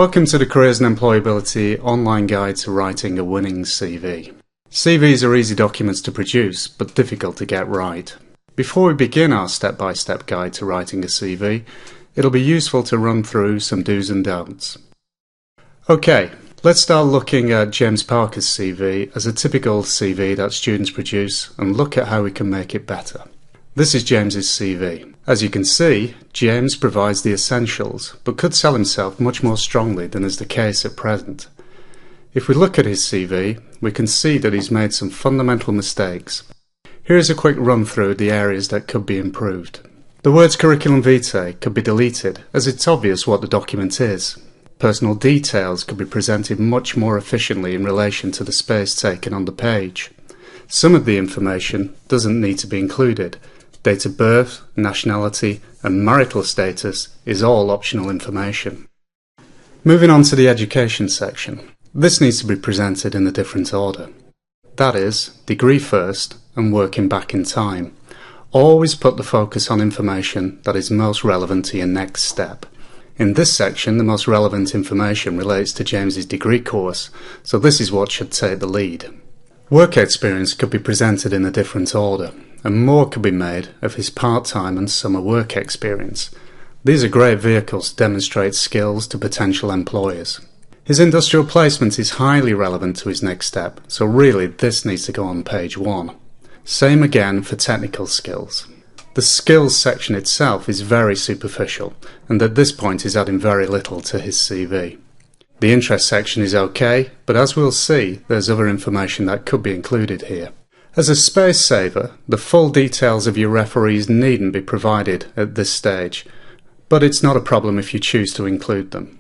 Welcome to the Careers and Employability online guide to writing a winning CV. CVs are easy documents to produce, but difficult to get right. Before we begin our step-by-step guide to writing a CV, it'll be useful to run through some do's and don'ts. Okay, let's start looking at James Parker's CV as a typical CV that students produce and look at how we can make it better. This is James's CV. As you can see, James provides the essentials, but could sell himself much more strongly than is the case at present. If we look at his CV, we can see that he's made some fundamental mistakes. Here is a quick run through the areas that could be improved. The words curriculum vitae could be deleted, as it's obvious what the document is. Personal details could be presented much more efficiently in relation to the space taken on the page. Some of the information doesn't need to be included. Date of birth, nationality, and marital status is all optional information. Moving on to the education section. This needs to be presented in a different order. That is, degree first and working back in time. Always put the focus on information that is most relevant to your next step. In this section, the most relevant information relates to James's degree course, so this is what should take the lead. Work experience could be presented in a different order, and more could be made of his part-time and summer work experience. These are great vehicles to demonstrate skills to potential employers. His industrial placement is highly relevant to his next step, so really this needs to go on page 1. Same again for technical skills. The skills section itself is very superficial, and at this point is adding very little to his CV. The interest section is okay, but as we'll see, there's other information that could be included here. As a space saver, the full details of your referees needn't be provided at this stage, but it's not a problem if you choose to include them.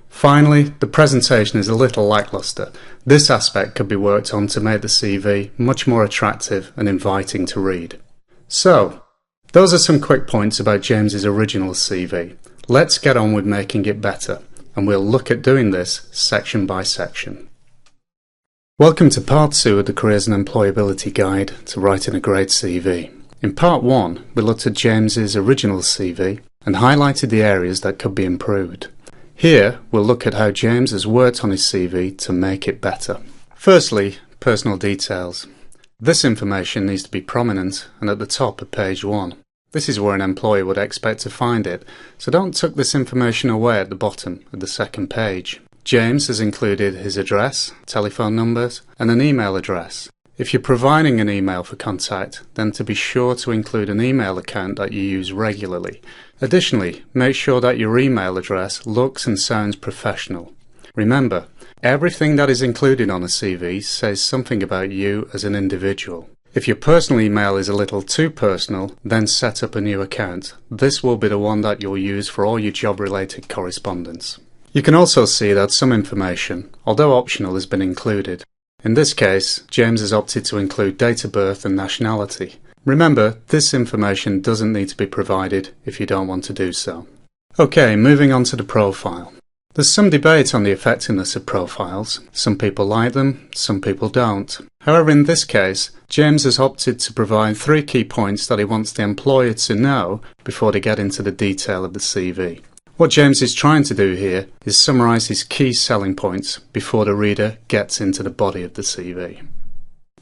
Finally, the presentation is a little lackluster. This aspect could be worked on to make the CV much more attractive and inviting to read. So, those are some quick points about James's original CV. Let's get on with making it better, and we'll look at doing this section by section. Welcome to Part 2 of the Careers and Employability Guide to Writing a Great CV. In Part 1, we looked at James's original CV and highlighted the areas that could be improved. Here, we'll look at how James has worked on his CV to make it better. Firstly, personal details. This information needs to be prominent and at the top of page 1. This is where an employer would expect to find it, so don't tuck this information away at the bottom of the second page. James has included his address, telephone numbers, and an email address. If you're providing an email for contact, then to be sure to include an email account that you use regularly. Additionally, make sure that your email address looks and sounds professional. Remember, everything that is included on a CV says something about you as an individual. If your personal email is a little too personal, then set up a new account. This will be the one that you'll use for all your job-related correspondence. You can also see that some information, although optional, has been included. In this case, James has opted to include date of birth and nationality. Remember, this information doesn't need to be provided if you don't want to do so. Okay, moving on to the profile. There's some debate on the effectiveness of profiles. Some people like them, some people don't. However, in this case, James has opted to provide 3 key points that he wants the employer to know before they get into the detail of the CV. What James is trying to do here is summarise his key selling points before the reader gets into the body of the CV.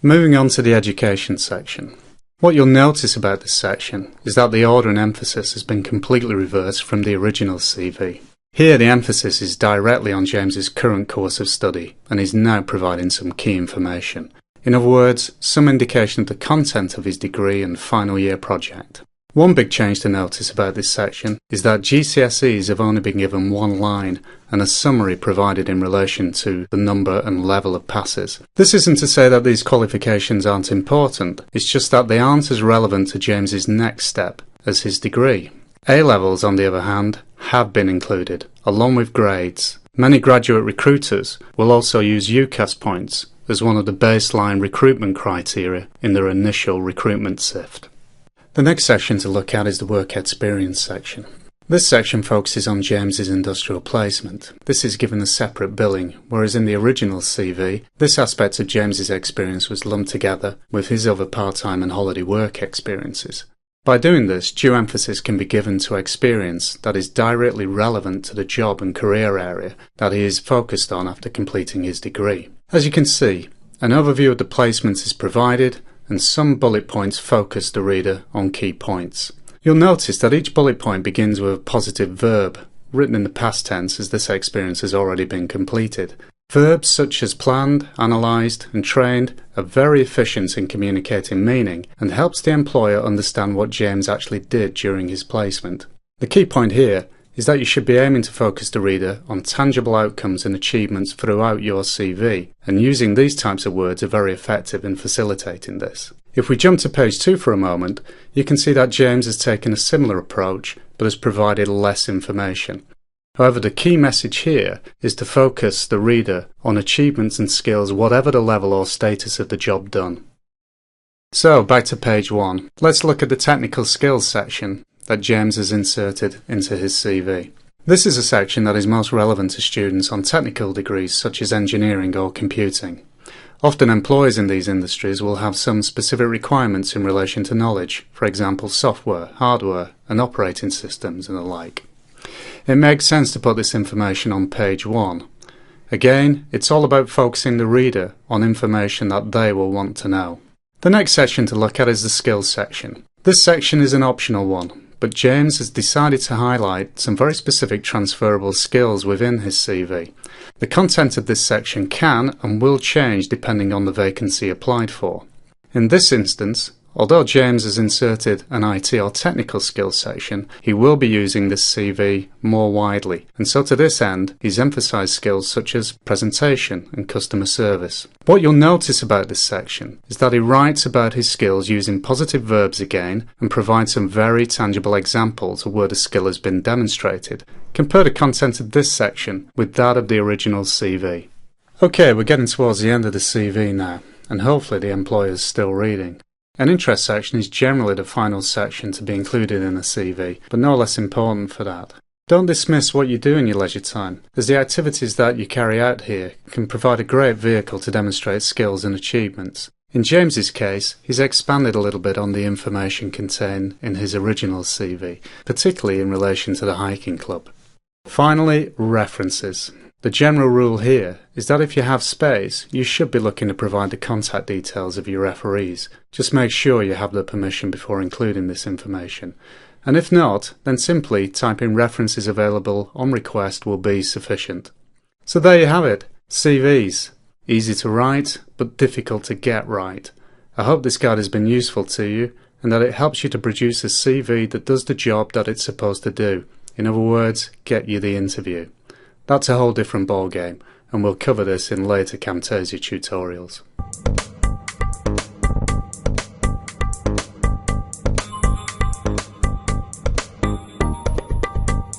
Moving on to the education section. What you'll notice about this section is that the order and emphasis has been completely reversed from the original CV. Here the emphasis is directly on James's current course of study and is now providing some key information. In other words, some indication of the content of his degree and final year project. One big change to notice about this section is that GCSEs have only been given 1 line and a summary provided in relation to the number and level of passes. This isn't to say that these qualifications aren't important, it's just that they aren't as relevant to James's next step as his degree. A-levels, on the other hand, have been included, along with grades. Many graduate recruiters will also use UCAS points as one of the baseline recruitment criteria in their initial recruitment sift. The next section to look at is the work experience section. This section focuses on James's industrial placement. This is given a separate billing, whereas in the original CV, this aspect of James's experience was lumped together with his other part-time and holiday work experiences. By doing this, due emphasis can be given to experience that is directly relevant to the job and career area that he is focused on after completing his degree. As you can see, an overview of the placements is provided, and some bullet points focus the reader on key points. You'll notice that each bullet point begins with a positive verb, written in the past tense as this experience has already been completed. Verbs such as planned, analysed and trained are very efficient in communicating meaning and helps the employer understand what James actually did during his placement. The key point here is that you should be aiming to focus the reader on tangible outcomes and achievements throughout your CV, and using these types of words are very effective in facilitating this. If we jump to page 2 for a moment, you can see that James has taken a similar approach but has provided less information. However, the key message here is to focus the reader on achievements and skills whatever the level or status of the job done. So, back to page 1. Let's look at the technical skills section that James has inserted into his CV. This is a section that is most relevant to students on technical degrees such as engineering or computing. Often employers in these industries will have some specific requirements in relation to knowledge, for example software, hardware and operating systems and the like. It makes sense to put this information on page 1. Again, it's all about focusing the reader on information that they will want to know. The next section to look at is the skills section. This section is an optional one, but James has decided to highlight some very specific transferable skills within his CV. The content of this section can and will change depending on the vacancy applied for. In this instance, although James has inserted an IT or technical skills section, he will be using this CV more widely, and so to this end he's emphasised skills such as presentation and customer service. What you'll notice about this section is that he writes about his skills using positive verbs again and provides some very tangible examples of where the skill has been demonstrated. Compare the content of this section with that of the original CV. Okay, we're getting towards the end of the CV now, and hopefully the employer's still reading. An interest section is generally the final section to be included in a CV, but no less important for that. Don't dismiss what you do in your leisure time, as the activities that you carry out here can provide a great vehicle to demonstrate skills and achievements. In James's case, he's expanded a little bit on the information contained in his original CV, particularly in relation to the hiking club. Finally, references. The general rule here is that if you have space, you should be looking to provide the contact details of your referees. Just make sure you have their permission before including this information. And if not, then simply typing references available on request will be sufficient. So there you have it, CVs. Easy to write, but difficult to get right. I hope this guide has been useful to you, and that it helps you to produce a CV that does the job that it's supposed to do. In other words, get you the interview. That's a whole different ballgame, and we'll cover this in later Camtasia tutorials.